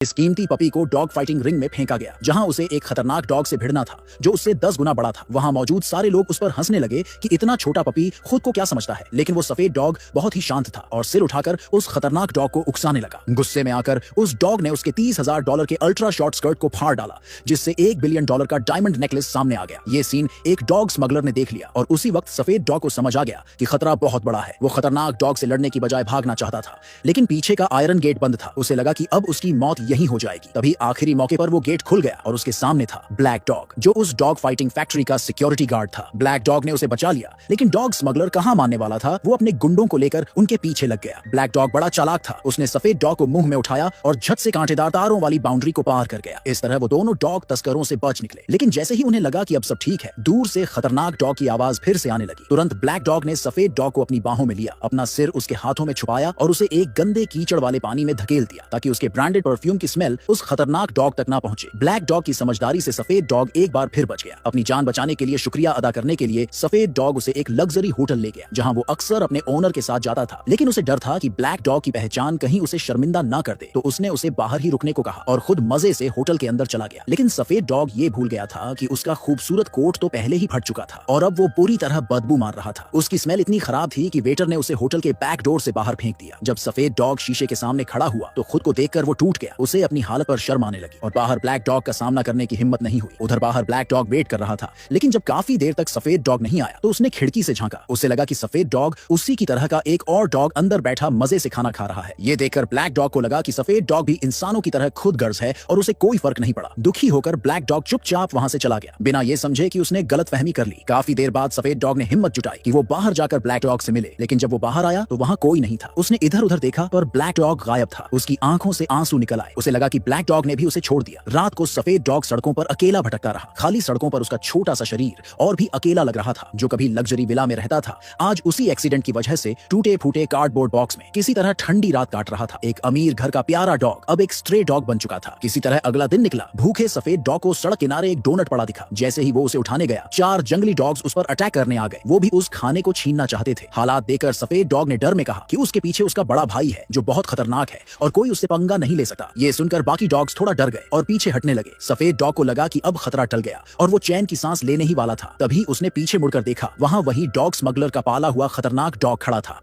इस कीमती पपी को डॉग फाइटिंग रिंग में फेंका गया, जहां उसे एक खतरनाक डॉग से भिड़ना था जो उससे 10 गुना बड़ा था। वहां मौजूद सारे लोग उस पर हंसने लगे कि इतना छोटा पपी खुद को क्या समझता है, लेकिन वो सफेद डॉग बहुत ही शांत था और सिर उठाकर उस खतरनाक डॉग को उकसाने लगा। गुस्से में आकर उस डॉग ने उसके $30,000 के अल्ट्रा शॉर्ट स्कर्ट को फाड़ डाला, जिससे $1 बिलियन का डायमंड नेकलेस सामने आ गया। ये सीन एक डॉग स्मगलर ने देख लिया और उसी वक्त सफेद डॉग को समझ आ गया कि खतरा बहुत बड़ा है। वो खतरनाक डॉग से लड़ने की बजाय भागना चाहता था, लेकिन पीछे का आयरन गेट बंद था। उसे लगा कि अब उसकी मौत यहीं हो जाएगी। तभी आखिरी मौके पर वो गेट खुल गया और उसके सामने था ब्लैक डॉग, जो उस डॉग फाइटिंग फैक्ट्री का सिक्योरिटी गार्ड था। ब्लैक डॉग ने उसे बचा लिया, लेकिन डॉग स्मगलर कहां मानने वाला था। वो अपने गुंडों को लेकर उनके पीछे लग गया। ब्लैक डॉग बड़ा चालाक था। उसने सफेद डॉग को मुंह में उठाया और झट से कांटेदार तारों वाली बाउंड्री को पार कर गया। इस तरह वो दोनों डॉग तस्करों से बच निकले। लेकिन जैसे ही उन्हें लगा कि अब सब ठीक है, दूर से खतरनाक डॉग की आवाज फिर से आने लगी। तुरंत ब्लैक डॉग ने सफेद डॉग को अपनी बाहों में लिया, अपना सिर उसके हाथों में छुपाया और उसे एक गंदे कीचड़ वाले पानी में धकेल दिया, ताकि उसके ब्रांडेड परफ्यूम की स्मेल उस खतरनाक डॉग तक ना पहुंचे। ब्लैक डॉग की समझदारी से सफेद डॉग एक बार फिर बच गया। अपनी जान बचाने के लिए शुक्रिया अदा करने के लिए सफेद डॉग उसे एक लग्जरी होटल ले गया, जहां वो अक्सर अपने ओनर के साथ जाता था। लेकिन उसे डर था कि ब्लैक डॉग की पहचान कहीं उसे शर्मिंदा ना कर दे, तो उसने उसे बाहर ही रुकने को कहा और खुद मजे से होटल के अंदर चला गया। लेकिन सफेद डॉग ये भूल गया था कि उसका खूबसूरत कोट तो पहले ही फट चुका था और अब वो पूरी तरह बदबू मार रहा था। उसकी स्मेल इतनी खराब थी कि वेटर ने उसे होटल के बैक डोर से बाहर फेंक दिया। जब सफेद डॉग शीशे के सामने खड़ा हुआ तो खुद को देखकर वो टूट गया। उसे अपनी हालत पर शर्म आने लगी और बाहर ब्लैक डॉग का सामना करने की हिम्मत नहीं हुई। उधर बाहर ब्लैक डॉग वेट कर रहा था, लेकिन जब काफी देर तक सफेद डॉग नहीं आया तो उसने खिड़की से झांका। उसे लगा कि सफेद डॉग उसी की तरह का एक और डॉग अंदर बैठा मजे से खाना खा रहा है। ये देखकर ब्लैक डॉग को लगा कि सफेद डॉग भी इंसानों की तरह खुद गर्ज है और उसे कोई फर्क नहीं पड़ा। दुखी होकर ब्लैक डॉग चुपचाप वहां से चला गया, बिना ये समझे कि उसने गलतफहमी कर ली। काफी देर बाद सफेद डॉग ने हिम्मत जुटाई कि वो बाहर जाकर ब्लैक डॉग से मिले, लेकिन जब वो बाहर आया तो वहां कोई नहीं था। उसने इधर उधर देखा पर ब्लैक डॉग गायब था। उसकी आंखों से आंसू निकल आए। उसे लगा कि ब्लैक डॉग ने भी उसे छोड़ दिया। रात को सफेद डॉग सड़कों पर अकेला भटकता रहा। खाली सड़कों पर उसका छोटा सा शरीर और भी अकेला लग रहा था। जो कभी लग्जरी विला में रहता था, आज उसी एक्सीडेंट की वजह से टूटे फूटे कार्डबोर्ड बॉक्स में किसी तरह ठंडी रात काट रहा था। एक अमीर घर का प्यारा डॉग अब एक स्ट्रे डॉग बन चुका था। किसी तरह अगला दिन निकला। भूखे सफेद डॉग को सड़क किनारे एक डोनट पड़ा दिखा। जैसे ही वो उसे उठाने गया, 4 जंगली डॉग्स उस पर अटैक करने आ गए। वो भी उस खाने को छीनना चाहते थे। हालात देखकर सफेद डॉग ने डर में कहा कि उसके पीछे उसका बड़ा भाई है जो बहुत खतरनाक है और कोई उससे पंगा नहीं ले सकता। ये सुनकर बाकी डॉग्स थोड़ा डर गए और पीछे हटने लगे। सफेद डॉग को लगा कि अब खतरा टल गया और वो चैन की सांस लेने ही वाला था। तभी उसने पीछे मुड़कर देखा, वहां वही डॉग स्मगलर का पाला हुआ खतरनाक डॉग खड़ा था।